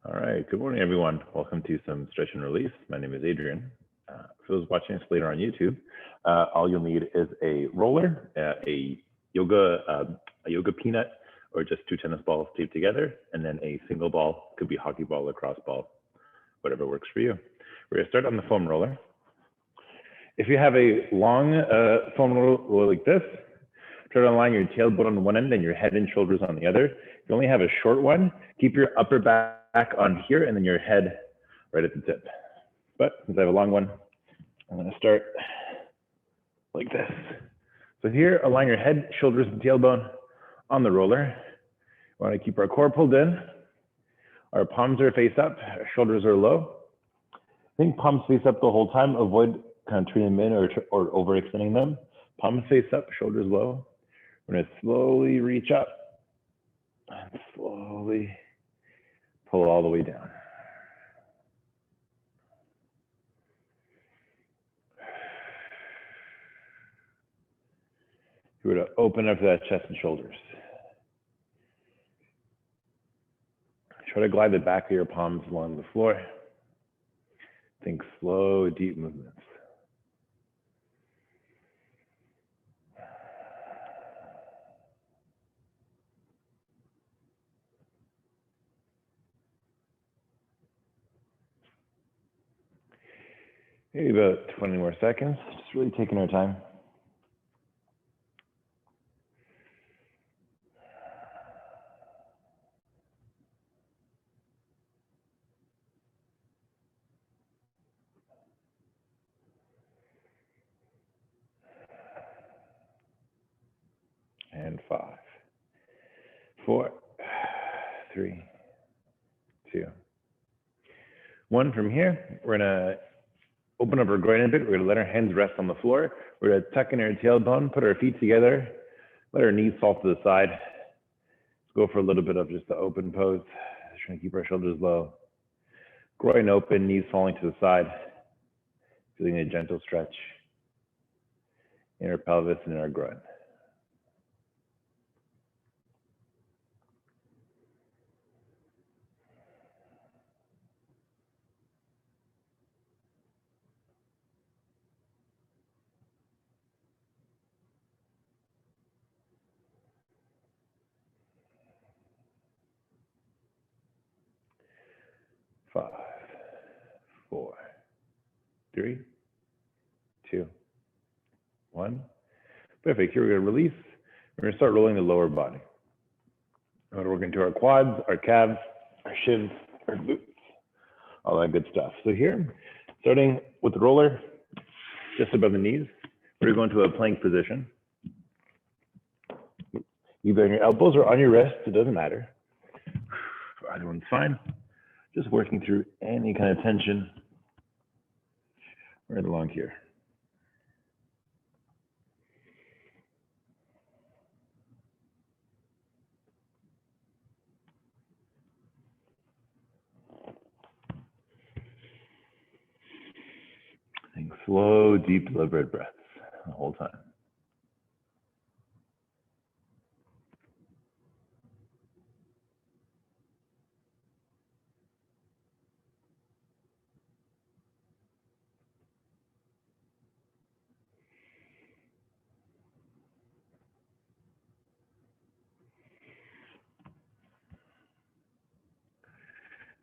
All right, good morning, everyone. Welcome to some stretch and release. My name is Adrian. For those watching us later on YouTube, all you'll need is a roller, a yoga peanut, or just two tennis balls taped together, and then a single ball, could be hockey ball, lacrosse ball, whatever works for you. We're gonna start on the foam roller. If you have a long foam roller like this, try to align your tailbone on one end and your head and shoulders on the other. If you only have a short one, keep your upper back on here and then your head right at the tip. But since I have a long one, I'm going to start like this. So here, align your head, shoulders, and tailbone on the roller. We want to keep our core pulled in. Our palms are face up, our shoulders are low. I think palms face up the whole time. Avoid kind of turning them in or overextending them. Palms face up, shoulders low. We're going to slowly reach up and slowly pull all the way down. We're going to open up that chest and shoulders. Try to glide the back of your palms along the floor. Think slow, deep movements. Maybe about 20 more seconds, just really taking our time. And 5, 4, 3, 2, 1. From here, we're gonna open up our groin a bit. We're gonna let our hands rest on the floor. We're gonna tuck in our tailbone, put our feet together, let our knees fall to the side. Let's go for a little bit of just the open pose. Just trying to keep our shoulders low. Groin open, knees falling to the side. Feeling a gentle stretch in our pelvis and in our groin. Five, 4, 3, 2, 1. Perfect. Here we're going to release. We're going to start rolling the lower body. We're going to work into our quads, our calves, our shins, our glutes, all that good stuff. So here, starting with the roller just above the knees, we're going to go into a plank position. Either on your elbows or on your wrists, it doesn't matter. Either one's fine. Just working through any kind of tension right along here. Take slow, deep, deliberate breaths the whole time.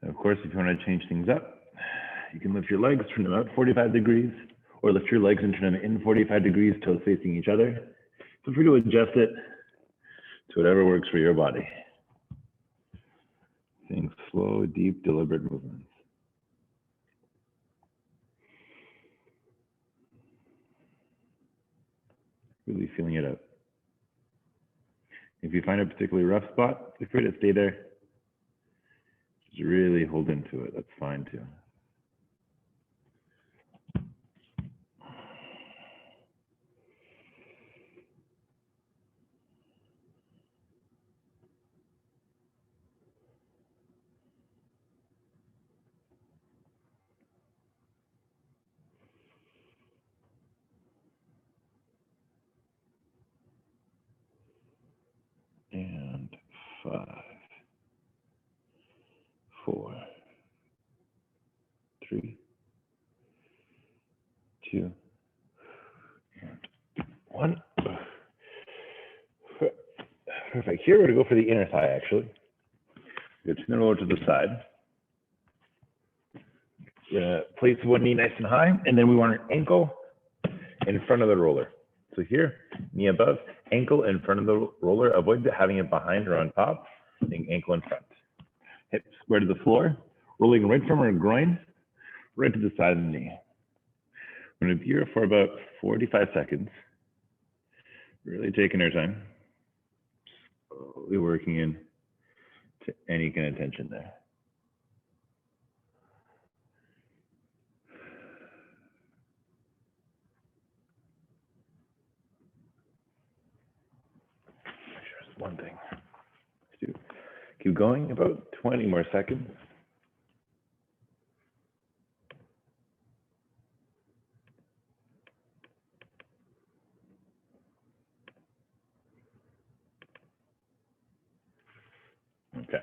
And of course, if you want to change things up, you can lift your legs, turn them out 45 degrees, or lift your legs and turn them in 45 degrees, toes facing each other. Feel free to adjust it to whatever works for your body. Think slow, deep, deliberate movements. Really feeling it out. If you find a particularly rough spot, feel free to stay there. Just really hold into it. That's fine too. And 5, 4, Perfect. Here we're gonna go for the inner thigh actually. Good. Turn it over to the side. We're gonna place one knee nice and high, and then we want our ankle in front of the roller. So here, knee above, ankle in front of the roller. Avoid having it behind or on top, being ankle in front. Hips square to the floor, rolling right from our groin, right to the side of the knee. We're gonna be here for about 45 seconds. Really taking our time. Slowly working in to any kind of tension there. Just one thing. Keep going, about 20 more seconds. Okay.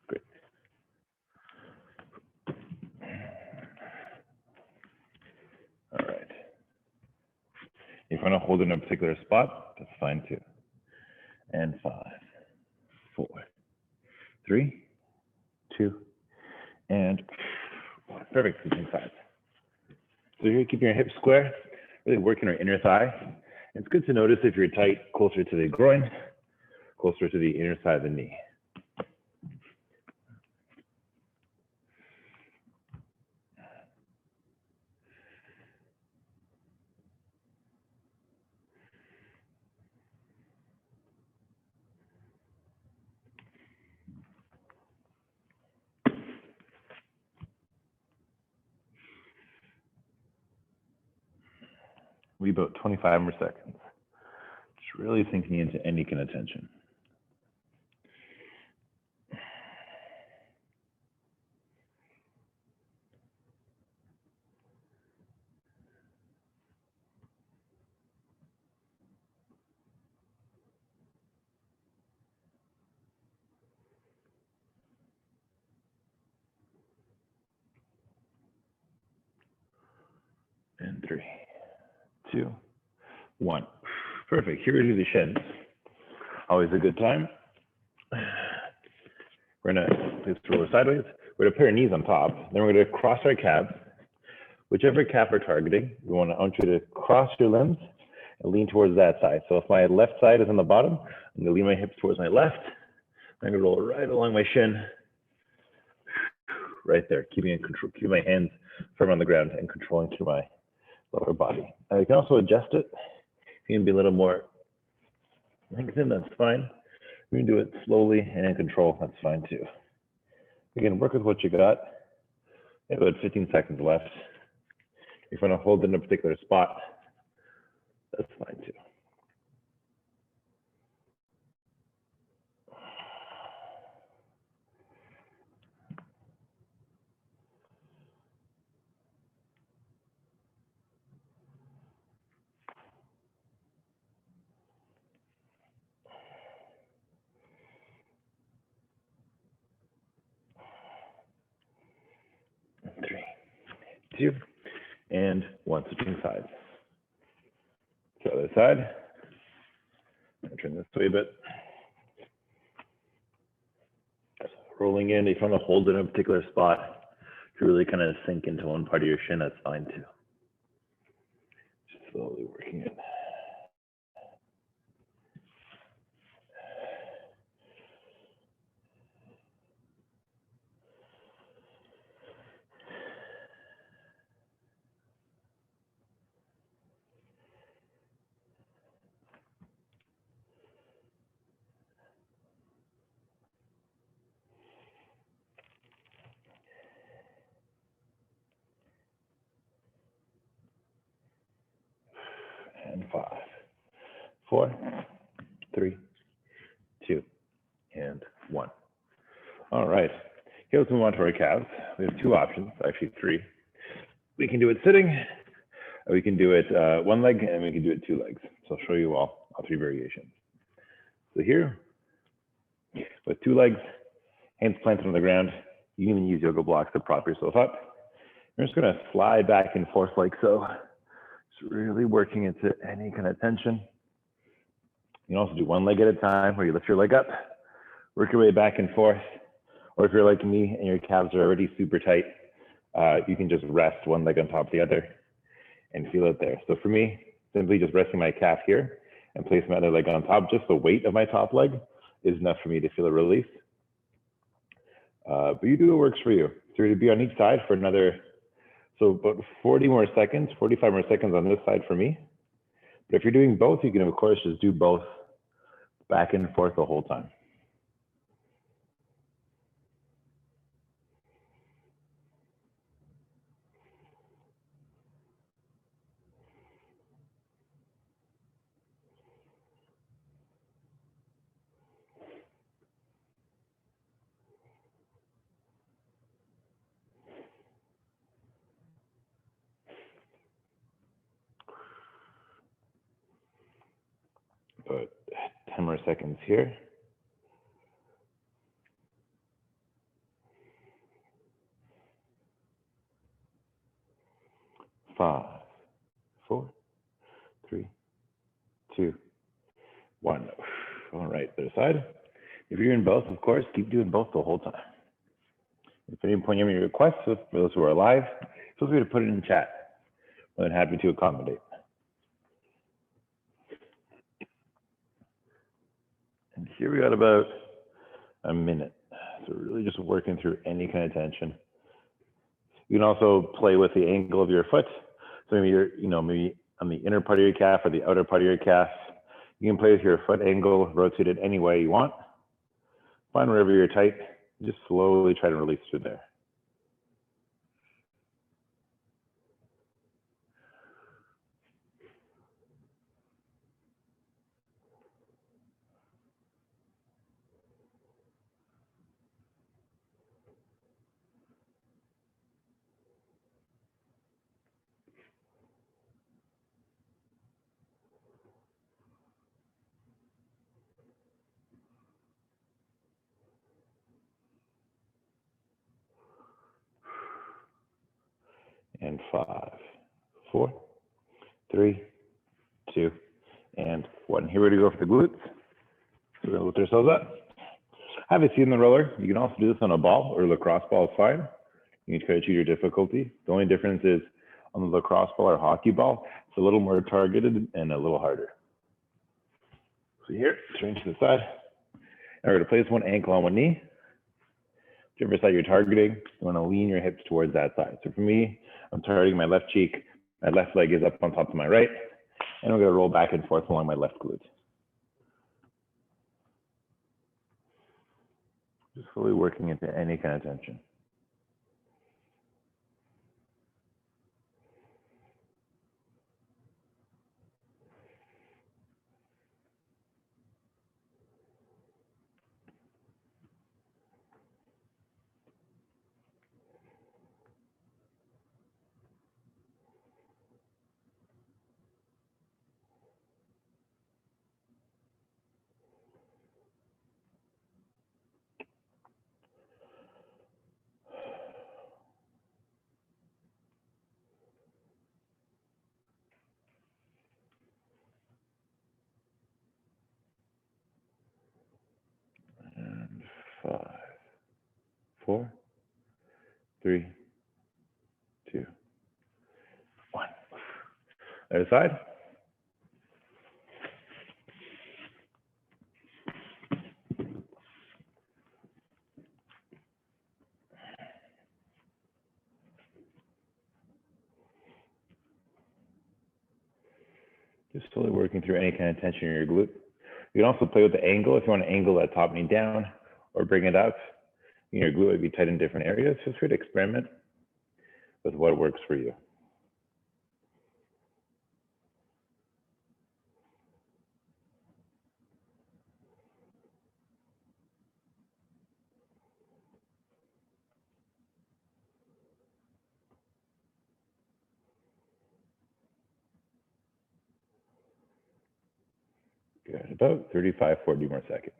Great. All right. If you want to hold in a particular spot, that's fine too. And 5, 4, 3, 2, and 1. Perfect. Switching sides. So here, keeping your hips square, really working our inner thigh. It's good to notice if you're tight, closer to the groin, closer to the inner side of the knee. We about 25 more seconds. Just really sinking into any kind of tension. And 3, 2, 1. Perfect. Here we do the shins. Always a good time. We're gonna place the roller sideways. We're gonna put our knees on top. Then we're gonna cross our calves. Whichever calf we're targeting, I want you to cross your limbs and lean towards that side. So if my left side is on the bottom, I'm gonna lean my hips towards my left. I'm gonna roll right along my shin, right there, keeping in control, keeping my hands firm on the ground and controlling through my lower body. You can also adjust it. If you can be a little more lengthened, that's fine. You can do it slowly and in control, that's fine too. Again, work with what you got. You have about 15 seconds left. If you want to hold in a particular spot, that's fine too. Three, 2, and 1. Switching sides. To the other side. I'm turn this way a bit. Rolling in. If you want to hold in a particular spot, to really kind of sink into one part of your shin, that's fine too. Just slowly working it. And 5, 4, 3, 2, and 1. All right. Here, let's move on to our calves. We have 2 options, actually 3. We can do it sitting, or we can do it one leg, and we can do it 2 legs. So I'll show you all 3 variations. So here, with 2 legs, hands planted on the ground, you can even use yoga blocks to prop yourself up. You're just gonna slide back and forth like so. Just really working into any kind of tension. You can also do one leg at a time where you lift your leg up, work your way back and forth. Or if you're like me and your calves are already super tight, you can just rest one leg on top of the other and feel it there. So for me, simply just resting my calf here and place my other leg on top, just the weight of my top leg is enough for me to feel a release. But you do what works for you. So you're going to be on each side for another, so about 40 more seconds, 45 more seconds on this side for me. But if you're doing both, you can of course just do both back and forth the whole time. About 10 more seconds here. 5, 4, 3, 2, 1. All right, other side. If you're in both, of course, keep doing both the whole time. If at any point you have any requests, for those who are live, feel free to put it in chat. More than happy to accommodate. And here we got about a minute. So really just working through any kind of tension. You can also play with the angle of your foot. So maybe you're, maybe on the inner part of your calf or the outer part of your calf. You can play with your foot angle, rotate it any way you want. Find wherever you're tight, just slowly try to release through there. And 5, 4, 3, 2, and 1. Here we're going to go for the glutes. So we're going to lift ourselves up. Have a seat in the roller. You can also do this on a ball or lacrosse ball is fine. You can try to choose your difficulty. The only difference is on the lacrosse ball or hockey ball, it's a little more targeted and a little harder. So here, turn to the side. Now we're going to place one ankle on one knee. Whichever side you're targeting, you want to lean your hips towards that side. So for me, I'm targeting my left cheek. My left leg is up on top of my right. And I'm going to roll back and forth along my left glute. Just fully working into any kind of tension. And 5, 4, 3, 2, 1. Other side. Just slowly working through any kind of tension in your glute. You can also play with the angle if you want to angle that top knee down or bring it up. Your glute would be tight in different areas. Feel free to experiment with what works for you. Good. About 35, 40 more seconds.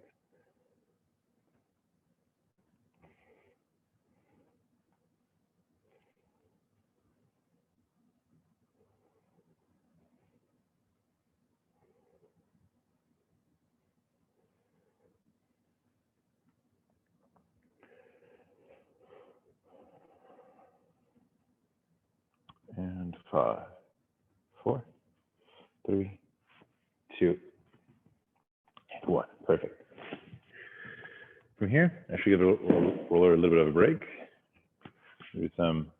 5, 4, 3, 2, and 1. Perfect. From here, I should give a roller a little bit of a break. Do some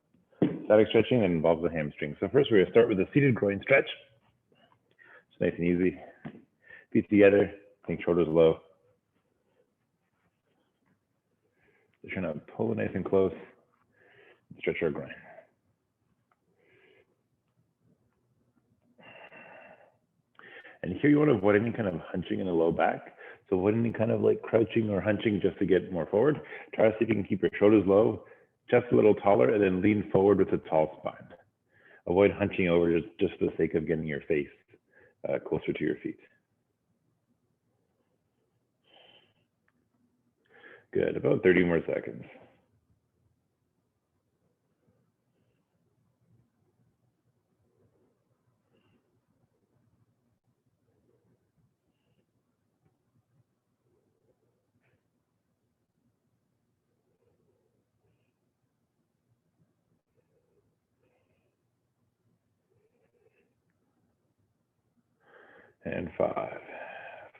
static stretching that involves the hamstring. So first, we're going to start with a seated groin stretch. It's nice and easy. Feet together, think shoulders low. Just trying to pull it nice and close and stretch our groin. And here you want to avoid any kind of hunching in the low back. So avoid any kind of like crouching or hunching just to get more forward. Try to see if you can keep your shoulders low, just a little taller, and then lean forward with a tall spine. Avoid hunching over just for the sake of getting your face closer to your feet. Good, about 30 more seconds. And 5,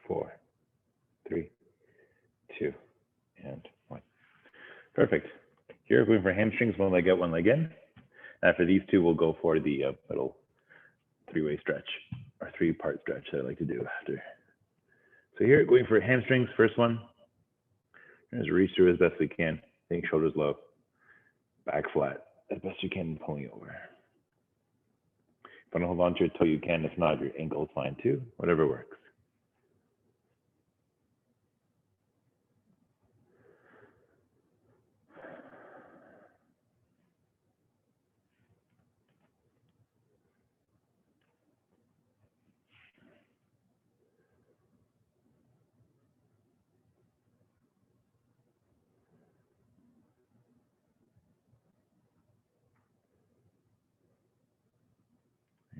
4, 3, 2, and 1. Perfect. Here, we're going for hamstrings, one leg out, one leg in. After these two, we'll go for the little three-way stretch, or three-part stretch that I like to do after. So here, going for hamstrings, first one. Just reach through as best we can. Think shoulders low, back flat, as best you can, pulling over. If you want to hold on to your toe, you can. If not, your ankle is fine too, whatever works.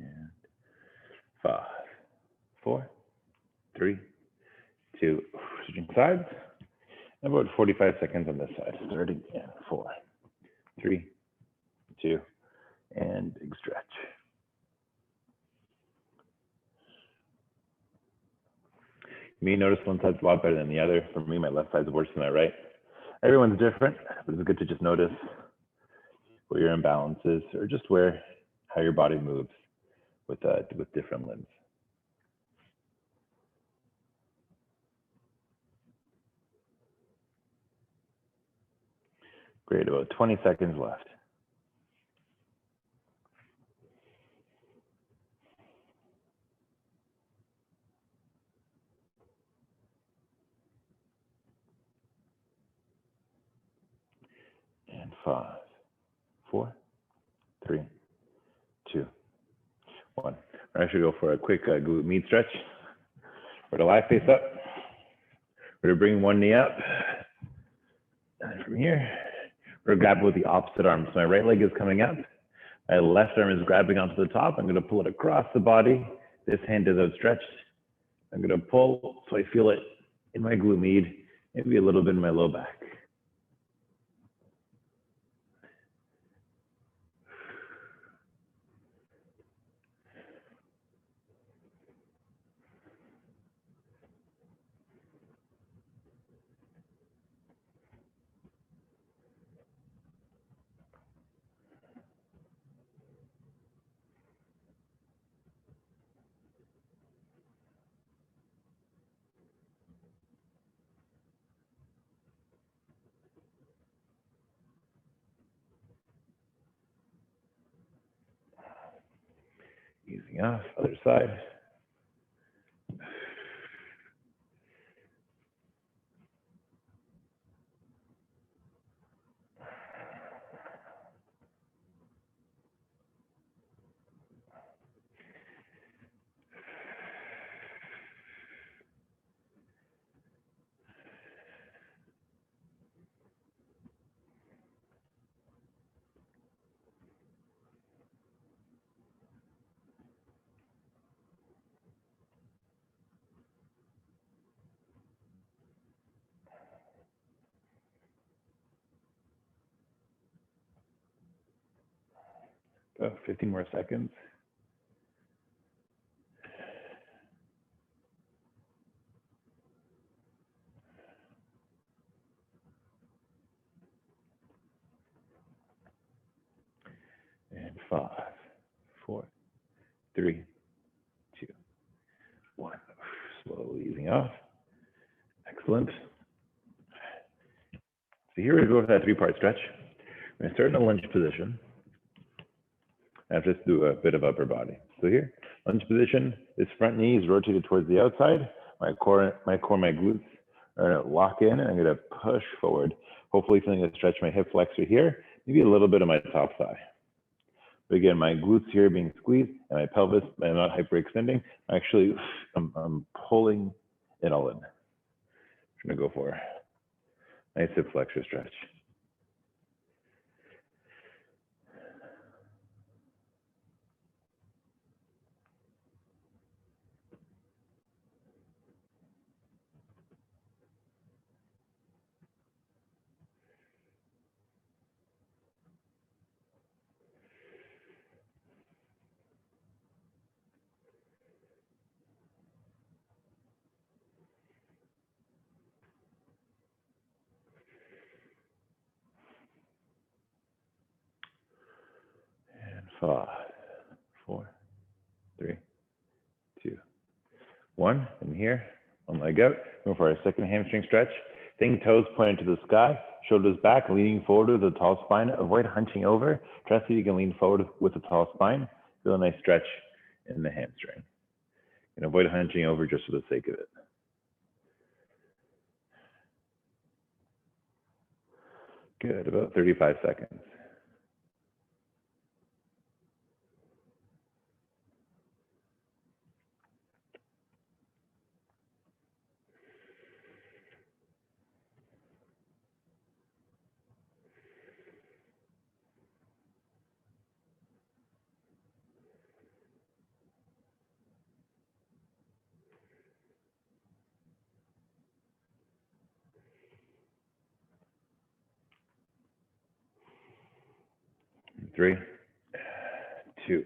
And 5, 4, 3, 2, switching sides. About 45 seconds on this side. Starting in 4, 3, 2, and big stretch. You may notice one side's a lot better than the other. For me, my left side's worse than my right. Everyone's different, but it's good to just notice where your imbalance is, or just how your body moves with different limbs. Great, about 20 seconds left. And 5, 4, 3, 2, 1. We're actually go for a quick glute med stretch. We're to lie face up. We're to bring one knee up. And then from here, we're going to grab with the opposite arm. So my right leg is coming up. My left arm is grabbing onto the top. I'm going to pull it across the body. This hand is outstretched. I'm going to pull so I feel it in my glute med, maybe a little bit in my low back. Easing off, other side. About 15 more seconds. And 5, 4, 3, 2, 1. Slowly easing off. Excellent. So here we go with that 3-part stretch. We're going to start in a lunge position. And just do a bit of upper body. So here, lunge position, this front knee is rotated towards the outside. My core, my glutes are going to lock in, and I'm going to push forward, hopefully feeling a stretch my hip flexor here, maybe a little bit of my top thigh. But again, my glutes here being squeezed, and my pelvis, I'm not hyperextending. Actually, I'm pulling it all in. I'm going to go for a nice hip flexor stretch. And 5, 4, 3, 2, 1. And here, one leg out. Go for our second hamstring stretch. Think toes pointing to the sky, shoulders back, leaning forward with a tall spine. Avoid hunching over. Try to see if you can lean forward with a tall spine. Feel a nice stretch in the hamstring. And avoid hunching over just for the sake of it. Good, about 35 seconds. Three, 2,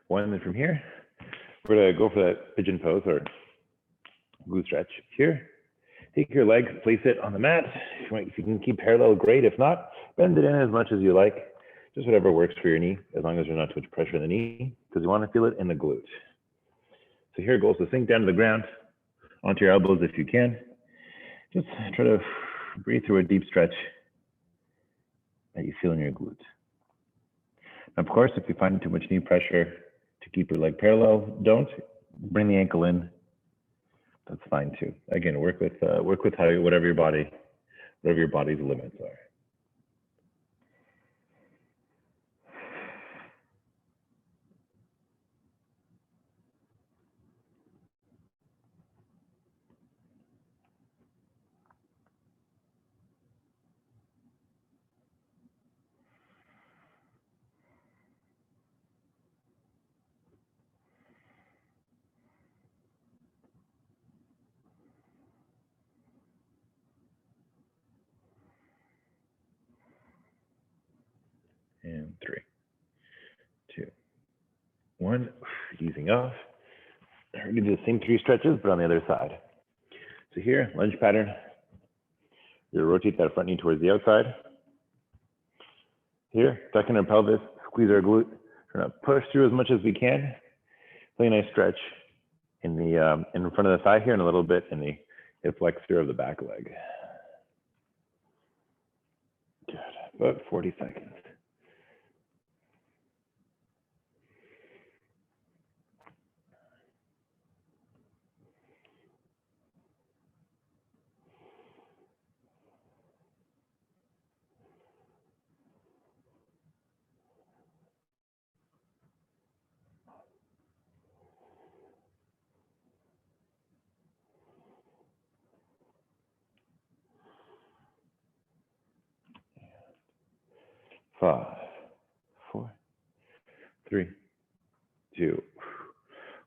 1. Then from here, we're going to go for that pigeon pose or glute stretch. Here, take your leg, place it on the mat. If you can keep parallel, great. If not, bend it in as much as you like. Just whatever works for your knee, as long as there's not too much pressure in the knee, because you want to feel it in the glute. So here goes to sink down to the ground, onto your elbows if you can. Just try to breathe through a deep stretch that you feel in your glute. Of course, if you find too much knee pressure to keep your leg parallel, don't bring the ankle in. That's fine too. Again, work with how whatever your body's limits are. And 3, 2, 1. Easing off. We're going to do the same 3 stretches, but on the other side. So here, lunge pattern. You rotate that front knee towards the outside. Here, tuck in our pelvis, squeeze our glute. We're going to push through as much as we can. Really nice stretch in the in front of the thigh here, and a little bit in the hip flexor of the back leg. Good. About 40 seconds. Five, 4, 3, 2,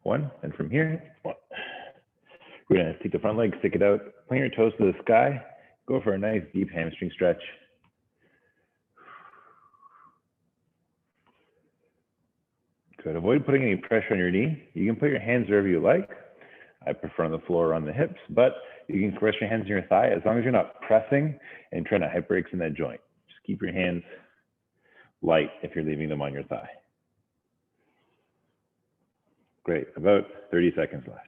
1. And from here, we're going to take the front leg, stick it out, point your toes to the sky, go for a nice deep hamstring stretch. Good. Avoid putting any pressure on your knee. You can put your hands wherever you like. I prefer on the floor or on the hips, but you can rest your hands on your thigh as long as you're not pressing and trying to hyperextend that joint. Just keep your hands light if you're leaving them on your thigh. Great. About 30 seconds left.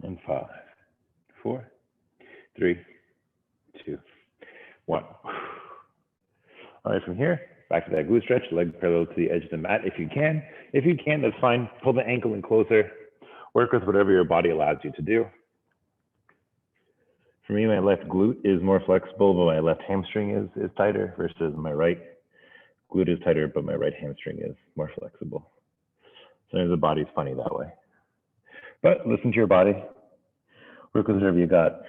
And 5, 4, 3, 2, 1. All right, from here, back to that glute stretch, leg parallel to the edge of the mat if you can. If you can't, that's fine. Pull the ankle in closer. Work with whatever your body allows you to do. For me, my left glute is more flexible, but my left hamstring is tighter versus my right glute is tighter, but my right hamstring is more flexible. Sometimes the body's funny that way. But listen to your body. Work with whatever you got.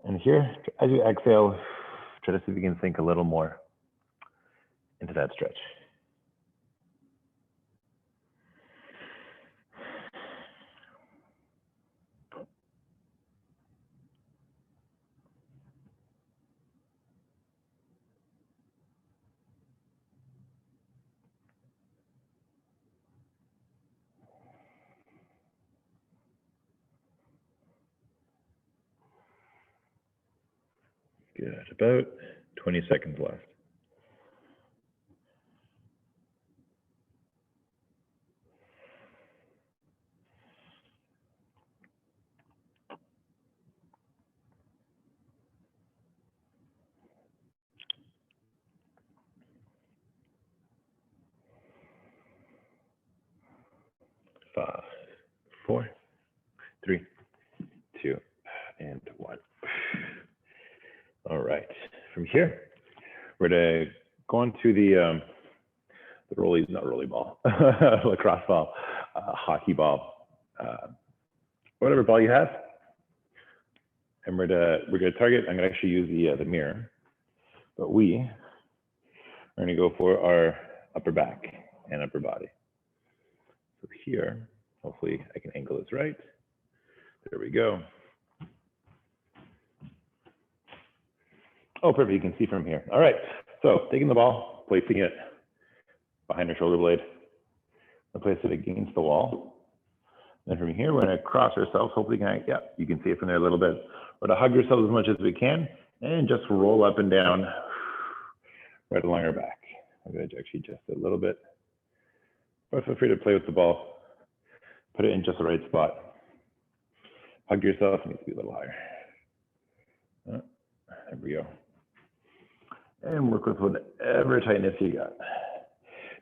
And here, as you exhale, try to see if you can sink a little more into that stretch. Good. About 20 seconds left. Five, 4, 3, 2, and 1. All right. From here, we're going to go into the rollies, not rolly ball, lacrosse ball, hockey ball, whatever ball you have. And we're gonna target. I'm gonna actually use the mirror, but we are gonna go for our upper back and upper body. So here, hopefully I can angle this right. There we go. Oh, perfect. You can see from here. All right. So taking the ball, placing it behind our shoulder blade, and place it against the wall. Then from here, we're going to cross ourselves. Hopefully, you can see it from there a little bit. We're going to hug ourselves as much as we can and just roll up and down right along our back. I'm going to actually adjust it a little bit. But feel free to play with the ball. Put it in just the right spot. Hug yourself. It needs to be a little higher. There we go. And work with whatever tightness you got.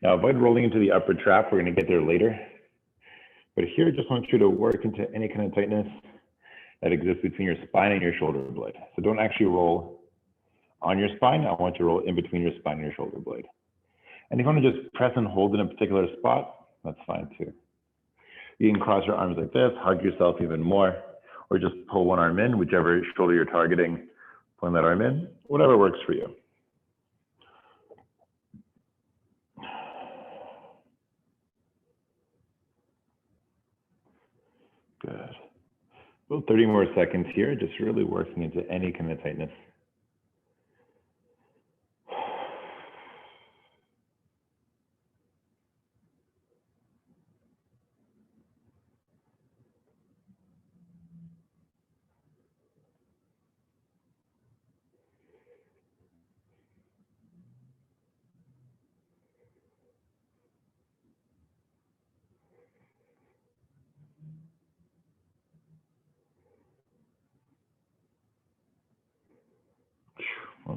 Now, avoid rolling into the upper trap. We're going to get there later. But here, just want you to work into any kind of tightness that exists between your spine and your shoulder blade. So don't actually roll on your spine. I want you to roll in between your spine and your shoulder blade. And if you want to just press and hold in a particular spot, that's fine too. You can cross your arms like this, hug yourself even more, or just pull one arm in, whichever shoulder you're targeting, pulling that arm in, whatever works for you. Good. About 30 more seconds here, just really working into any kind of tightness.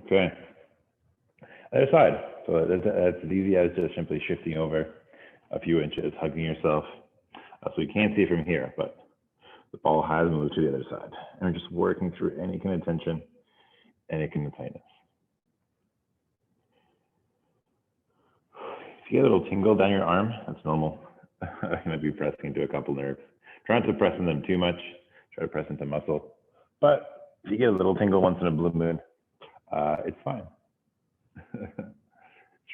Okay. Other side. So that's as easy as just simply shifting over a few inches, hugging yourself. So you can't see it from here, but the ball has moved to the other side. And we're just working through any kind of tension, any kind of tightness. If you get a little tingle down your arm, that's normal. I might be pressing into a couple nerves. Try not to press in them too much. Try to press into muscle. But if you get a little tingle once in a blue moon, it's fine.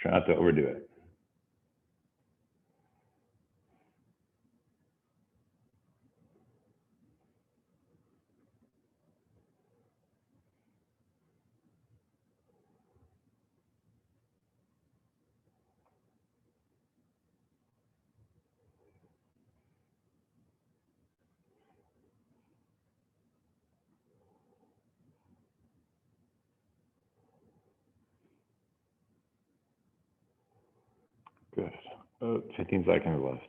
Try not to overdo it. Good. About 15 seconds left.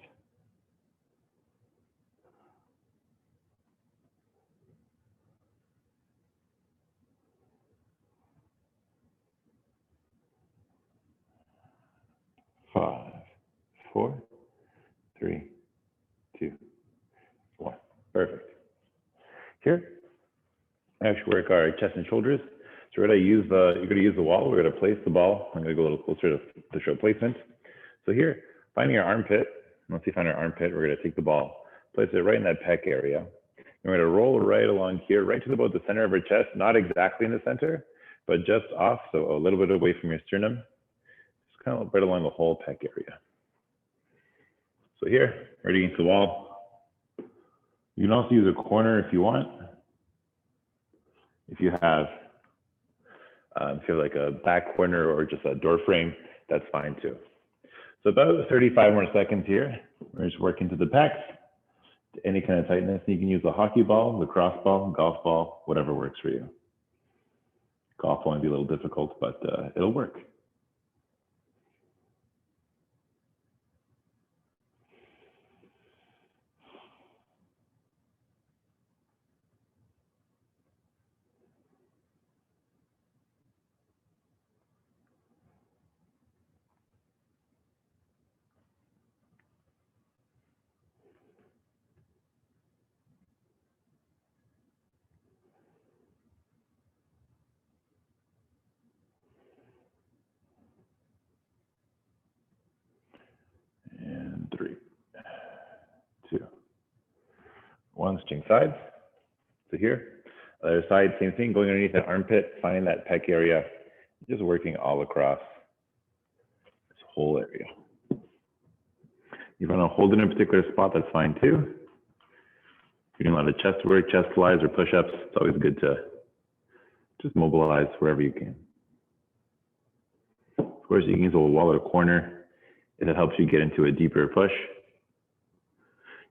5, 4, 3, 2, 1. Perfect. Here, I actually work our chest and shoulders. So we're going to use the wall. We're going to place the ball. I'm going to go a little closer to show placement. So here, finding our armpit. Once you find our armpit, we're going to take the ball, place it right in that pec area. And we're going to roll right along here, right to about the center of our chest, not exactly in the center, but just off, so a little bit away from your sternum. Just kind of right along the whole pec area. So here, right against the wall. You can also use a corner if you want. If you have like a back corner or just a door frame, that's fine too. So about 35 more seconds here. We're just working to the pecs, to any kind of tightness. You can use a hockey ball, lacrosse ball, golf ball, whatever works for you. Golf might be a little difficult, but it'll work. And 3, 2, 1, switching sides. So here, other side, same thing, going underneath that armpit, finding that pec area, just working all across this whole area. If you want to hold in a particular spot, that's fine too. If you're doing a lot of chest work, chest flies or push-ups, it's always good to just mobilize wherever you can. Of course, you can use a wall or a corner if it helps you get into a deeper push.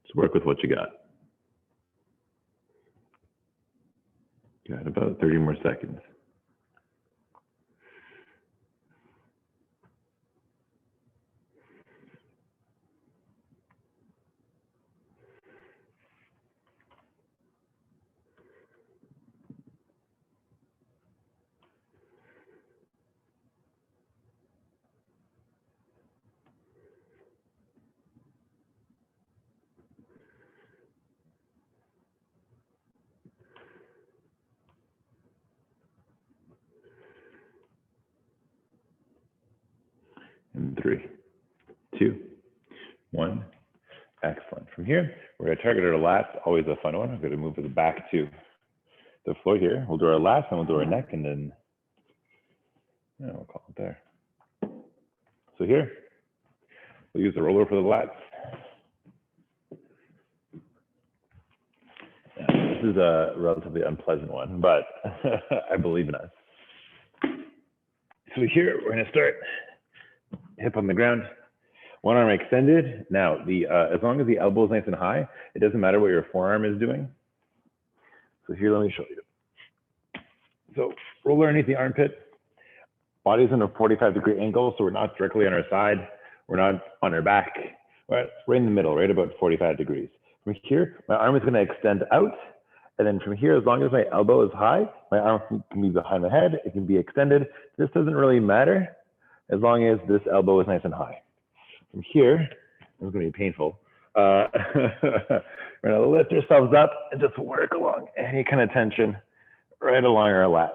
Just work with what you got. Got about 30 more seconds. And 3, 2, 1. Excellent. From here, we're going to target our lats, always a fun one. I'm going to move it back to the floor here. We'll do our lats, and we'll do our neck, and then we'll call it there. So here, we'll use the roller for the lats. This is a relatively unpleasant one, but I believe in us. So here, we're going to start hip on the ground, one arm extended. Now, as long as the elbow is nice and high, it doesn't matter what your forearm is doing. So here, let me show you. So roller underneath the armpit, body's in a 45-degree angle, so we're not directly on our side, we're not on our back, we're right in the middle, right about 45 degrees. From here, my arm is going to extend out, and then from here, as long as my elbow is high, my arm can be behind my head, it can be extended. This doesn't really matter as long as this elbow is nice and high. From here, it's going to be painful. We're going to lift ourselves up and just work along any kind of tension right along our lat.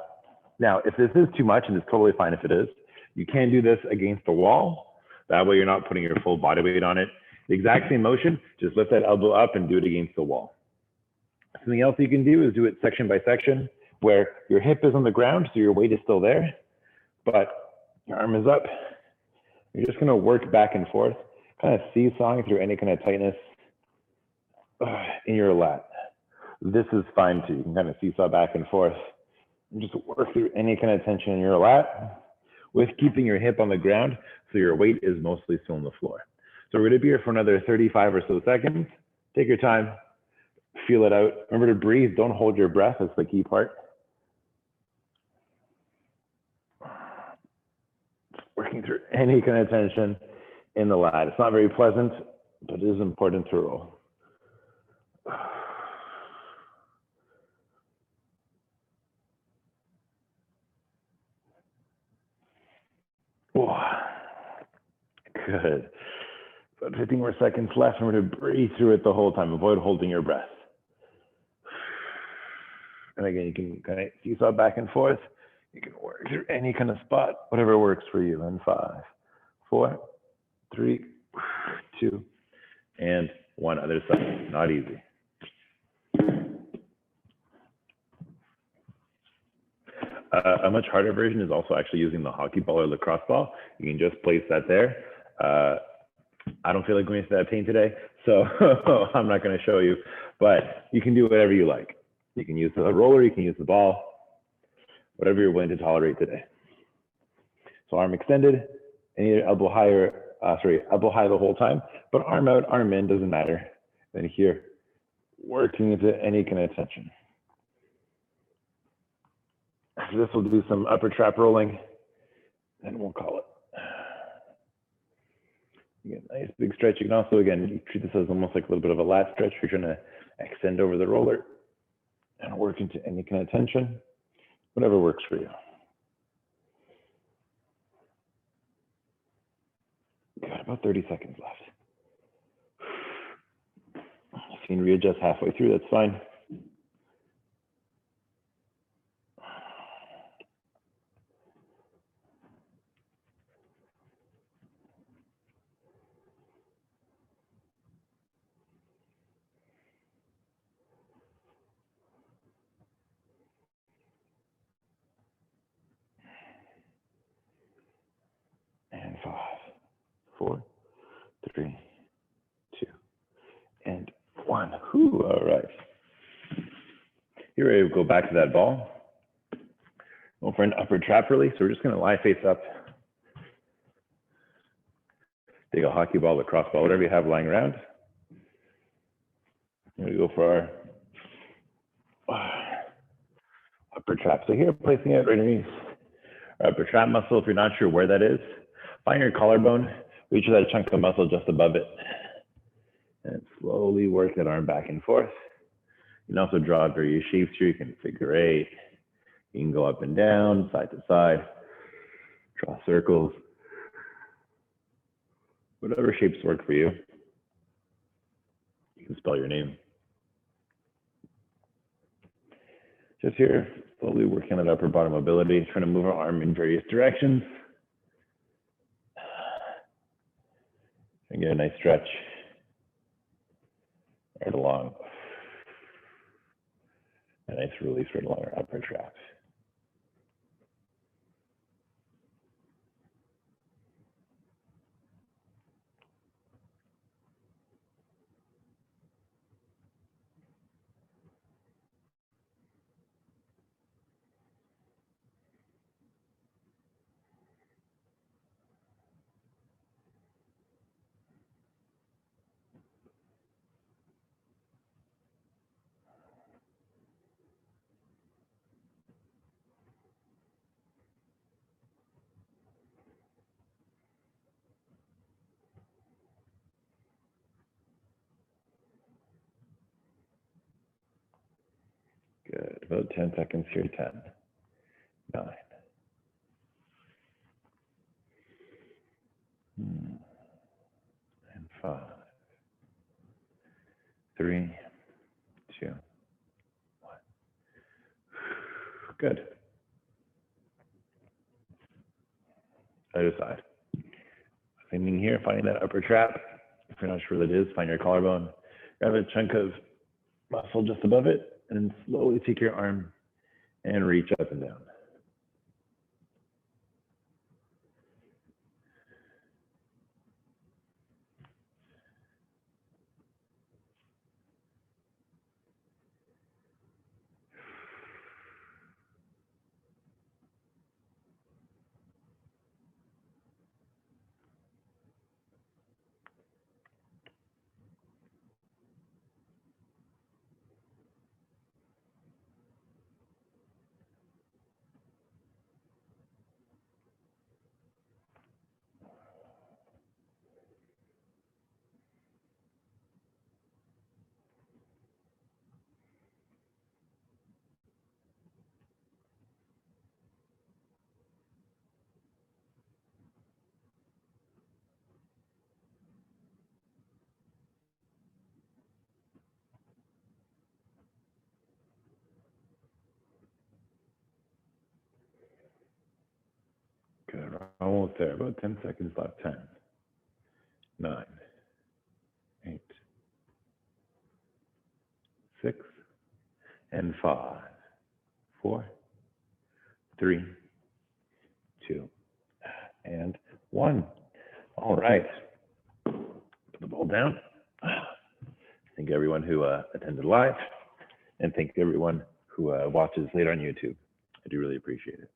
Now, if this is too much, and it's totally fine if it is, you can do this against the wall. That way you're not putting your full body weight on it. The exact same motion, just lift that elbow up and do it against the wall. Something else you can do is do it section by section, where your hip is on the ground, so your weight is still there, but your arm is up. You're just gonna work back and forth, kind of seesawing through any kind of tightness in your lat. This is fine too. You can kind of seesaw back and forth and just work through any kind of tension in your lat with keeping your hip on the ground so your weight is mostly still on the floor. So we're gonna be here for another 35 or so seconds. Take your time, feel it out. Remember to breathe, don't hold your breath, that's the key part. Just working through any kind of tension in the lat. It's not very pleasant, but it is important to roll. Good. About 15 more seconds left. Remember to breathe through it the whole time. Avoid holding your breath. And again, you can kind of seesaw back and forth. You can work through any kind of spot, whatever works for you. In 5, 4, 3, 2, and 1. Other side. Not easy. A much harder version is also actually using the hockey ball or lacrosse ball. You can just place that there. I don't feel like going into that pain today, so I'm not going to show you, but you can do whatever you like. You can use the roller, you can use the ball, whatever you're willing to tolerate today. So arm extended, and either elbow high elbow high the whole time, but arm out, arm in, doesn't matter. Then here, working into any kind of tension. After this, we'll do some upper trap rolling, and we'll call it. You get a nice big stretch. You can also, again, treat this as almost like a little bit of a lat stretch. You're trying to extend over the roller and work into any kind of tension, whatever works for you. Got about 30 seconds left. If you can readjust halfway through, that's fine. And 5, 4, 3, 2, and 1. Whew, all right. You're ready to go back to that ball. Go for an upper trap release. So we're just going to lie face up. Take a hockey ball, lacrosse ball, whatever you have lying around. Here we go for our upper trap. So here, placing it right underneath our upper trap muscle. If you're not sure where that is, find your collarbone, reach for that chunk of muscle just above it, and slowly work that arm back and forth. You can also draw various shapes here. You can figure 8. You can go up and down, side to side, draw circles, whatever shapes work for you. You can spell your name. Just here, slowly working on that upper body mobility, trying to move our arm in various directions. And get a nice stretch right along. A nice release right along our upper trap. Good, about 10 seconds here, 10, 9. And 5, 3, 2, 1. Good. Other side. Same thing here, finding that upper trap. If you're not sure what it is, find your collarbone, grab a chunk of muscle just above it, and then slowly take your arm and reach up and down. Good, we're almost there, about 10 seconds left. 10, 9, 8, 6, and 5, 4, 3, 2, and 1. All right, put the ball down. Thank everyone who attended live, and thank everyone who watches later on YouTube. I do really appreciate it.